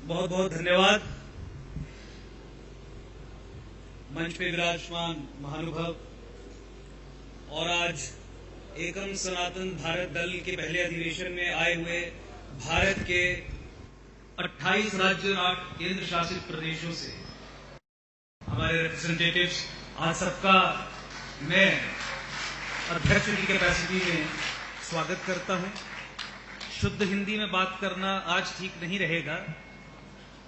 बहुत बहुत धन्यवाद। मंच पे विराजमान महानुभाव और आज एकम सनातन भारत दल के पहले अधिवेशन में आए हुए भारत के 28 राज्य और 8 केंद्र शासित प्रदेशों से हमारे रिप्रेजेंटेटिव्स, आज सबका मैं अध्यक्ष की कैपेसिटी में स्वागत करता हूं। शुद्ध हिंदी में बात करना आज ठीक नहीं रहेगा,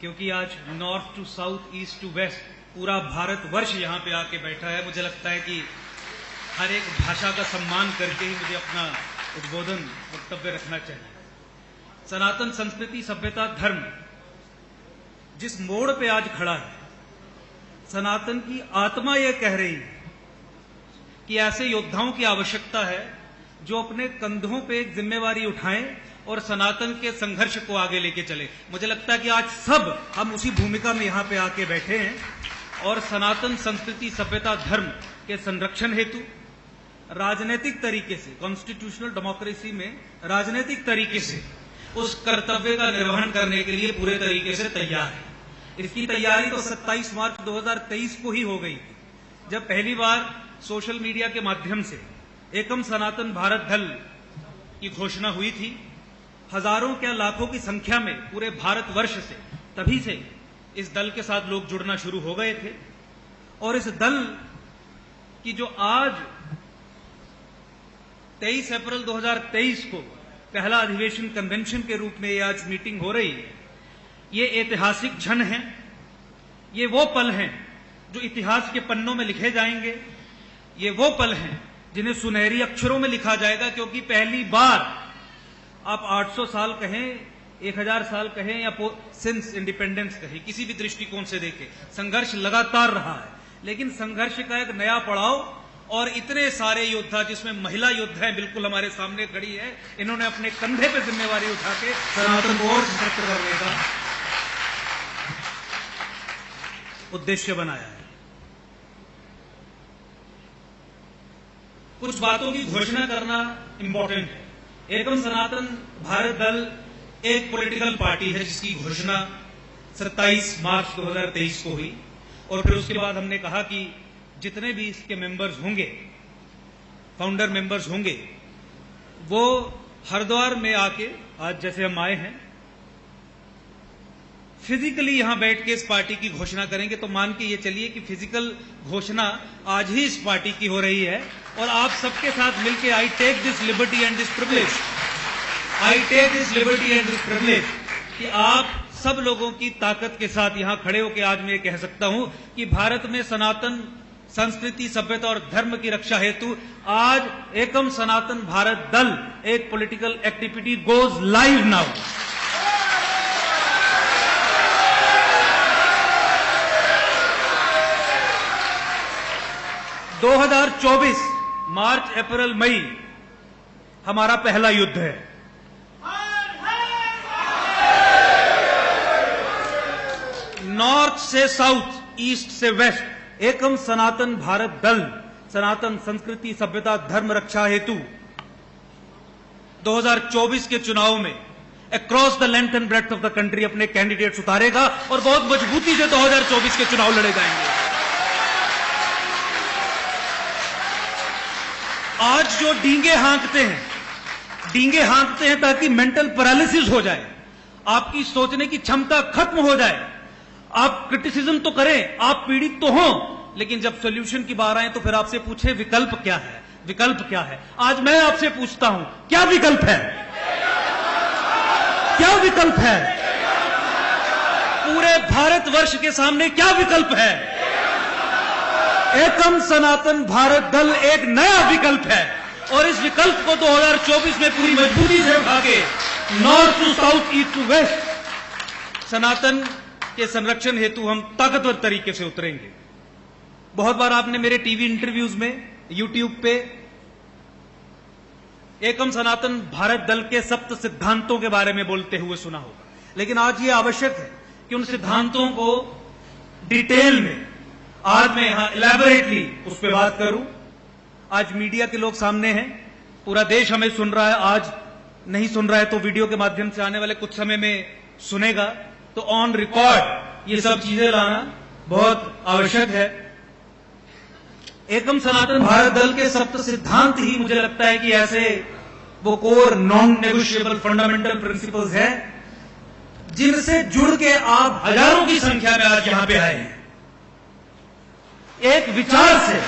क्योंकि आज north to south, east to west पूरा भारतवर्ष यहां पे आके बैठा है। मुझे लगता है कि हर एक भाषा का सम्मान करके ही मुझे अपना उद्बोधन वक्तव्य रखना चाहिए। सनातन संस्कृति, सभ्यता, धर्म जिस मोड़ पे आज खड़ा है, सनातन की आत्मा यह कह रही है कि ऐसे योद्धाओं की आवश्यकता है जो अपने कंधों पे एक जिम्मेवारी उठाएं और सनातन के संघर्ष को आगे लेके चले। मुझे लगता है कि आज सब हम उसी भूमिका में यहां पे आके बैठे हैं और सनातन संस्कृति, सभ्यता, धर्म के संरक्षण हेतु राजनीतिक तरीके से, कॉन्स्टिट्यूशनल डेमोक्रेसी में राजनीतिक तरीके से उस कर्तव्य का निर्वहन करने के लिए पूरे तरीके से तैयार है। इसकी तैयारी तो 27 मार्च 2023 को ही हो गई थी, जब पहली बार सोशल मीडिया के माध्यम से एकम सनातन भारत दल की घोषणा हुई थी। हजारों क्या लाखों की संख्या में पूरे भारतवर्ष से तभी से इस दल के साथ लोग जुड़ना शुरू हो गए थे और इस दल की जो आज 23 अप्रैल 2023 को पहला अधिवेशन कन्वेंशन के रूप में आज मीटिंग हो रही है, ये ऐतिहासिक क्षण है। ये वो पल हैं जो इतिहास के पन्नों में लिखे जाएंगे। ये वो पल हैं जिन्हें सुनहरी अक्षरों में लिखा जाएगा, क्योंकि पहली बार आप 800 साल कहें, 1000 साल कहें या सिंस इंडिपेंडेंस कहें, किसी भी दृष्टिकोण से देखें, संघर्ष लगातार रहा है। लेकिन संघर्ष का एक नया पड़ाव और इतने सारे योद्धा, जिसमें महिला योद्धाएं बिल्कुल हमारे सामने खड़ी है, इन्होंने अपने कंधे पे जिम्मेवारी उठा के सनातन को और सशक्त करने का उद्देश्य बनाया है। कुछ बातों की घोषणा करना इंपॉर्टेंट है। एकम सनातन भारत दल एक पॉलिटिकल पार्टी है जिसकी घोषणा 27 मार्च 2023 को हुई और फिर उसके बाद हमने कहा कि जितने भी इसके मेंबर्स होंगे, फाउंडर मेंबर्स होंगे, वो हरिद्वार में आके, आज जैसे हम आए हैं, फिजिकली यहां बैठ के इस पार्टी की घोषणा करेंगे। तो मान के ये चलिए कि फिजिकल घोषणा आज ही इस पार्टी की हो रही है और आप सबके साथ मिलकर I take this liberty and this privilege, I take this liberty and this privilege कि आप सब लोगों की ताकत के साथ यहां खड़े होकर आज मैं कह सकता हूं कि भारत में सनातन संस्कृति, सभ्यता और धर्म की रक्षा हेतु आज एकम सनातन भारत दल एक political activity goes live now. 2024 मार्च, अप्रैल, मई हमारा पहला युद्ध है। नॉर्थ से साउथ, ईस्ट से वेस्ट, एकम सनातन भारत दल सनातन संस्कृति, सभ्यता, धर्म रक्षा हेतु 2024 के चुनाव में across the length and breadth of the country अपने कैंडिडेट्स उतारेगा और बहुत मजबूती से 2024 के चुनाव लड़े जाएंगे। आज जो डींगे हाँकते हैं ताकि मेंटल पैरालिसिस हो जाए, आपकी सोचने की क्षमता खत्म हो जाए। आप क्रिटिसिज्म तो करें, आप पीड़ित तो हों, लेकिन जब सॉल्यूशन की बात आए तो फिर आपसे पूछे विकल्प क्या है, विकल्प क्या है। आज मैं आपसे पूछता हूं, क्या विकल्प है, क्या विकल्प है? पूरे भारतवर्ष के सामने क्या विकल्प है? एकम सनातन भारत दल एक नया विकल्प है और इस विकल्प को 2024 में पूरी मजबूती से उठा के north to south, east to west Sanatan के संरक्षण हेतु हम ताकतवर तरीके से उतरेंगे। बहुत बार आपने मेरे टीवी इंटरव्यूज में, यूट्यूब पे एकम सनातन भारत दल के सप्त सिद्धांतों के बारे में बोलते हुए सुना होगा, लेकिन आज ये आवश्यक है कि उन सिद्धांतों को डिटेल में आज मैं यहां इलैबोरेटली उस पर बात करूं। आज मीडिया के लोग सामने हैं, पूरा देश हमें सुन रहा है, आज नहीं सुन रहा है तो वीडियो के माध्यम से आने वाले कुछ समय में सुनेगा। तो ऑन रिकॉर्ड ये सब चीजें लाना बहुत आवश्यक है। एकम सनातन भारत दल के सप्त सिद्धांत ही मुझे लगता है कि ऐसे वो core non negotiable fundamental principles हैं जिनसे जुड़ के आप हजारों की संख्या में आज यहां पे आए हैं। एक विचार से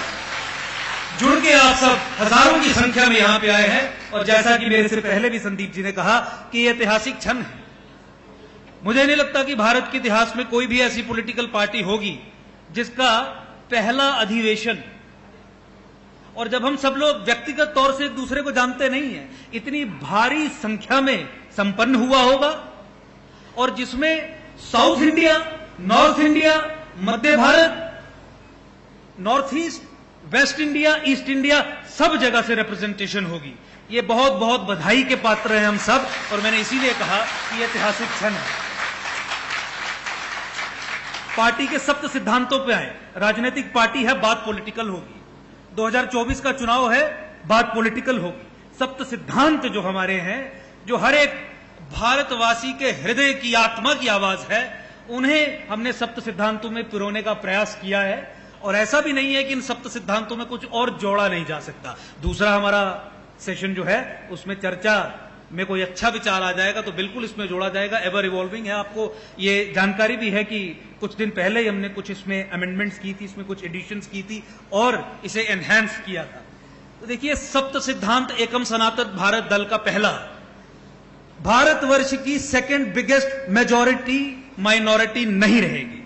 जुड़ के आप सब हजारों की संख्या में यहां पे आए हैं और जैसा कि मेरे से पहले भी संदीप जी ने कहा कि ये ऐतिहासिक क्षण है। मुझे नहीं लगता कि भारत के इतिहास में कोई भी ऐसी पॉलिटिकल पार्टी होगी जिसका पहला अधिवेशन, और जब हम सब लोग व्यक्तिगत तौर से एक दूसरे को जानते नहीं है, इतनी भारी संख्या में संपन्न हुआ होगा और जिसमें साउथ इंडिया, नॉर्थ इंडिया, मध्य Bharat, North East, West India, East India, सब जगह से रिप्रेजेंटेशन होगी। ये बहुत बहुत बधाई के पात्र हैं हम सब, और मैंने इसीलिए कहा कि ये ऐतिहासिक क्षण है। पार्टी के सप्त सिद्धांतों पे आए। राजनीतिक पार्टी है, बात पॉलिटिकल होगी। 2024 का चुनाव है, बात पॉलिटिकल होगी। सप्त सिद्धांत जो हमारे हैं, जो हर एक भारतवासी के हृदय की आत्मा की आवाज है, उन्हें हमने सप्त सिद्धांतों में पिरोने का प्रयास किया है। और ऐसा भी नहीं है कि इन सप्त सिद्धांतों में कुछ और जोड़ा नहीं जा सकता। दूसरा हमारा सेशन जो है उसमें चर्चा में कोई अच्छा विचार आ जाएगा तो बिल्कुल इसमें जोड़ा जाएगा। एवर इवॉल्विंग है। आपको ये जानकारी भी है कि कुछ दिन पहले ही हमने कुछ इसमें अमेंडमेंट्स की थी, इसमें कुछ एडिशंस की थी और इसे एनहांस किया था। तो देखिए, सप्त सिद्धांत एकम सनातन भारत दल का पहला, भारतवर्ष की सेकंड बिगेस्ट मेजॉरिटी माइनॉरिटी नहीं रहेगी।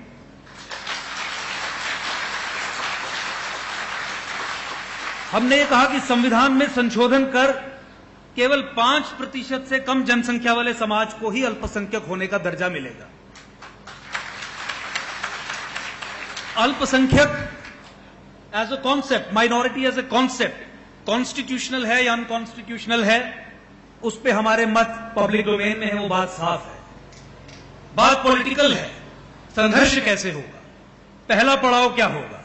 हमने ये कहा कि संविधान में संशोधन कर केवल 5% से कम जनसंख्या वाले समाज को ही अल्पसंख्यक होने का दर्जा मिलेगा। अल्पसंख्यक as a concept, minority as a concept constitutional है या अनकॉन्स्टिट्यूशनल है, उस पे हमारे मत पब्लिक डोमेन में है, वो बात साफ है। बात पॉलिटिकल है। संघर्ष कैसे होगा, पहला पड़ाव क्या होगा?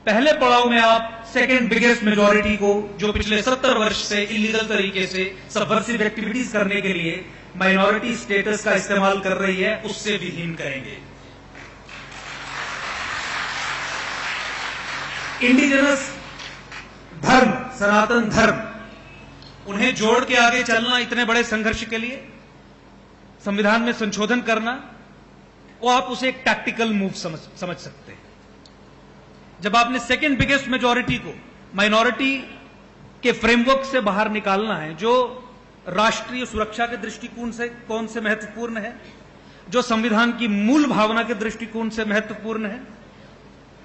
पहले पड़ाव में आप सेकेंड बिगेस्ट मेजॉरिटी को, जो पिछले 70 वर्ष से इलीगल तरीके से सबवर्सिव एक्टिविटीज करने के लिए माइनॉरिटी स्टेटस का इस्तेमाल कर रही है, उससे विहीन करेंगे। इंडिजिनस धर्म, सनातन धर्म, उन्हें जोड़ के आगे चलना, इतने बड़े संघर्ष के लिए संविधान में संशोधन करना, वो आप उसे एक टैक्टिकल मूव समझ सकते हैं। जब आपने सेकेंड बिगेस्ट मेजॉरिटी को माइनॉरिटी के फ्रेमवर्क से बाहर निकालना है, जो राष्ट्रीय सुरक्षा के दृष्टिकोण से कौन से महत्वपूर्ण है, जो संविधान की मूल भावना के दृष्टिकोण से महत्वपूर्ण है,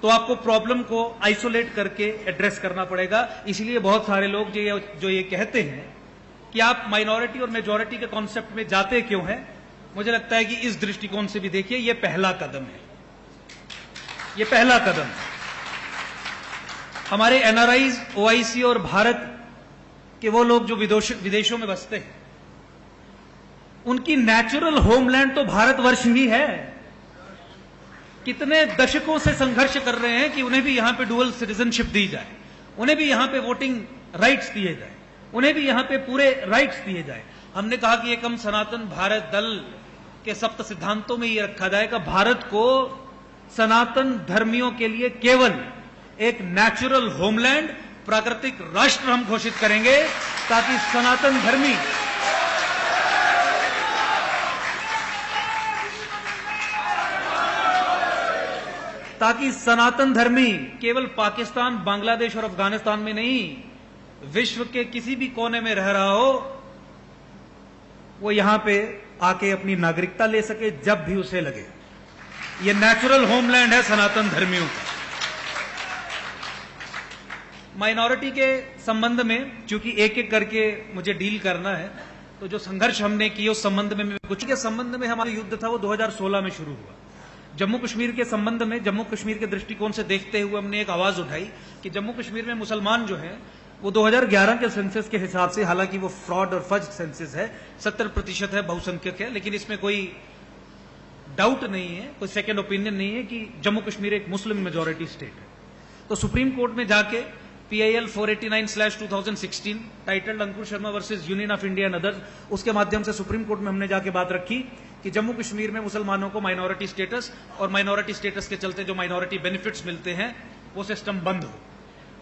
तो आपको प्रॉब्लम को आइसोलेट करके एड्रेस करना पड़ेगा। इसलिए बहुत सारे लोग जो ये कहते हैं कि आप माइनॉरिटी और मेजॉरिटी के कॉन्सेप्ट में जाते क्यों हैं, मुझे लगता है कि इस दृष्टिकोण से भी देखिए, ये पहला कदम है। ये पहला कदम है। हमारे एनआरआईज, ओआईसी और भारत के वो लोग जो विदेशों में बसते हैं, उनकी नेचुरल होमलैंड तो भारतवर्ष ही है। कितने दशकों से संघर्ष कर रहे हैं कि उन्हें भी यहां पे डुअल सिटीजनशिप दी जाए, उन्हें भी यहां पे वोटिंग राइट्स दिए जाए, उन्हें भी यहां पे पूरे राइट्स दिए जाए। हमने कहा कि एकम सनातन भारत दल के सप्त सिद्धांतों में यह रखा जाएगा, भारत को सनातन धर्मियों के लिए केवल एक नेचुरल होमलैंड, प्राकृतिक राष्ट्र हम घोषित करेंगे, ताकि सनातन धर्मी केवल पाकिस्तान, बांग्लादेश और अफगानिस्तान में नहीं, विश्व के किसी भी कोने में रह रहा हो, वो यहां पे आके अपनी नागरिकता ले सके जब भी उसे लगे। ये नेचुरल होमलैंड है सनातन धर्मियों का। माइनॉरिटी के संबंध में चूंकि एक एक करके मुझे डील करना है, तो जो संघर्ष हमने किए उस संबंध में कुछ के संबंध में हमारा युद्ध था वो 2016 में शुरू हुआ। जम्मू कश्मीर के संबंध में, जम्मू कश्मीर के दृष्टिकोण से देखते हुए हमने एक आवाज उठाई कि जम्मू कश्मीर में मुसलमान जो हैं वो 2011 के सेंसस के हिसाब से, हालांकि वो फ्रॉड और फज सेंसस है, 70% है, बहुसंख्यक है, लेकिन इसमें कोई डाउट नहीं है, कोई सेकेंड ओपिनियन नहीं है कि जम्मू कश्मीर एक मुस्लिम मेजॉरिटी स्टेट है। तो सुप्रीम कोर्ट में जाके PIL 489/2016 titled Ankur Sharma versus union of India and others, उसके माध्यम से सुप्रीम कोर्ट में हमने जाके बात रखी कि जम्मू कश्मीर में मुसलमानों को माइनॉरिटी स्टेटस और माइनॉरिटी स्टेटस के चलते जो माइनॉरिटी बेनिफिट्स मिलते हैं वो सिस्टम बंद हो।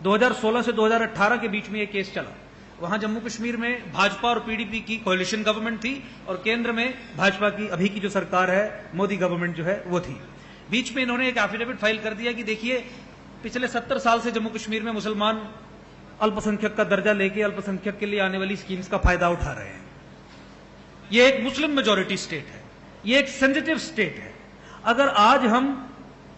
2016 से 2018 के बीच में ये केस चला। वहां जम्मू कश्मीर में भाजपा और पीडीपी की कोalition गवर्नमेंट थी और केंद्र में भाजपा की अभी की जो सरकार है, मोदी गवर्नमेंट जो है वो थी। बीच में इन्होंने एक एफिडेविट फाइल कर दिया कि देखिए पिछले 70 साल से जम्मू कश्मीर में मुसलमान अल्पसंख्यक का दर्जा लेके अल्पसंख्यक के लिए आने वाली स्कीम्स का फायदा उठा रहे हैं। ये एक मुस्लिम मेजॉरिटी स्टेट है, ये एक सेंसिटिव स्टेट है। अगर आज हम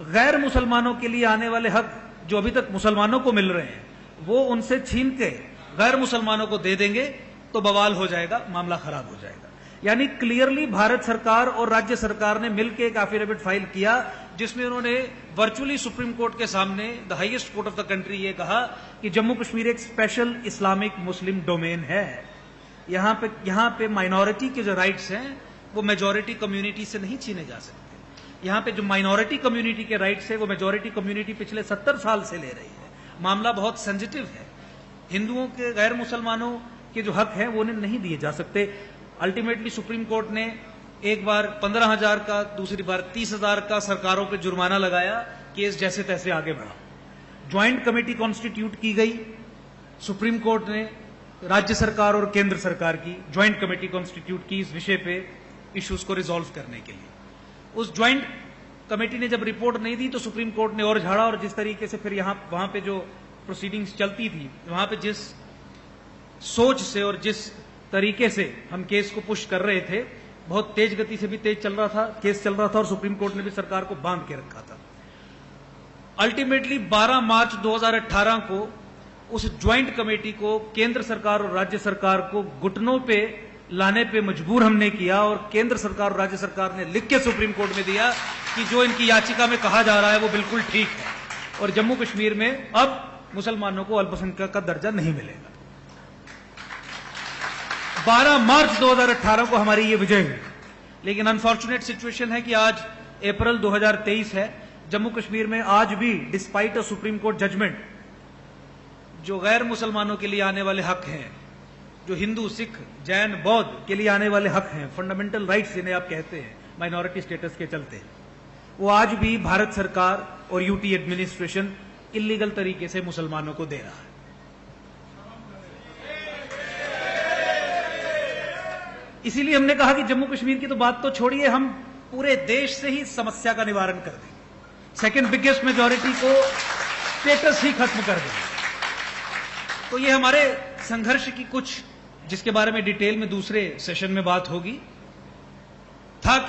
गैर मुसलमानों के लिए आने वाले हक जो अभी तक मुसलमानों को मिल रहे हैं वो उनसे छीन के गैर मुसलमानों को दे देंगे तो बवाल हो जाएगा, मामला खराब हो जाएगा। यानी क्लियरली भारत सरकार और राज्य सरकार ने मिलकर एक एफिडेविट फाइल किया जिसमें उन्होंने वर्चुअली सुप्रीम कोर्ट के सामने the highest court of the country ये कहा कि जम्मू कश्मीर एक स्पेशल इस्लामिक मुस्लिम डोमेन है। यहां पे माइनॉरिटी के जो राइट्स हैं वो मेजॉरिटी कम्युनिटी से नहीं छीने जा सकते। यहां पे जो माइनॉरिटी कम्युनिटी के राइट्स है वो मेजॉरिटी कम्युनिटी पिछले 70 साल से ले रही है। मामला बहुत सेंसिटिव है। हिंदुओं के गैर मुसलमानों के जो हक हैं वो उन्हें नहीं दिए जा सकते। अल्टीमेटली सुप्रीम कोर्ट ने एक बार 15,000 का, दूसरी बार 30,000 का सरकारों पे जुर्माना लगाया। केस जैसे तैसे आगे बढ़ा। ज्वाइंट कमेटी कॉन्स्टिट्यूट की गई। सुप्रीम कोर्ट ने राज्य सरकार और केंद्र सरकार की ज्वाइंट कमेटी कॉन्स्टिट्यूट की इस विषय पे इश्यूज को रिजॉल्व करने के लिए। उस ज्वाइंट कमेटी ने जब रिपोर्ट नहीं दी तो सुप्रीम कोर्ट ने और झाड़ा और जिस तरीके से फिर वहां पे जो प्रोसीडिंग्स चलती थी, वहां पे जिस सोच से और जिस तरीके से हम केस को पुश कर रहे थे, बहुत तेज गति से भी तेज चल रहा था, केस चल रहा था और सुप्रीम कोर्ट ने भी सरकार को बांध के रखा था। अल्टीमेटली 12 मार्च 2018 को उस ज्वाइंट कमेटी को केंद्र सरकार और राज्य सरकार को घुटनों पे लाने पे मजबूर हमने किया और केंद्र सरकार और राज्य सरकार ने लिख के सुप्रीम कोर्ट में दिया कि जो इनकी याचिका में कहा जा रहा है वो बिल्कुल ठीक है और जम्मू कश्मीर में अब मुसलमानों को अल्पसंख्यक का दर्जा नहीं मिलेगा। 12 मार्च 2018 को हमारी ये विजय हुई। लेकिन अनफॉर्चुनेट सिचुएशन है कि आज अप्रैल 2023 है। जम्मू कश्मीर में आज भी despite a Supreme Court judgement जो गैर मुसलमानों के लिए आने वाले हक हैं, जो हिंदू, सिख, जैन, बौद्ध के लिए आने वाले हक हैं, फंडामेंटल राइट्स जिन्हें आप कहते हैं माइनॉरिटी स्टेटस के चलते, वो आज भी भारत सरकार और यूटी एडमिनिस्ट्रेशन इलीगल तरीके से मुसलमानों को दे रहा है। इसीलिए हमने कहा कि जम्मू कश्मीर की तो बात तो छोड़िए, हम पूरे देश से ही समस्या का निवारण कर देंगे। सेकेंड बिगेस्ट मेजॉरिटी को स्टेटस ही खत्म कर देंगे। तो ये हमारे संघर्ष की कुछ, जिसके बारे में डिटेल में दूसरे सेशन में बात होगी,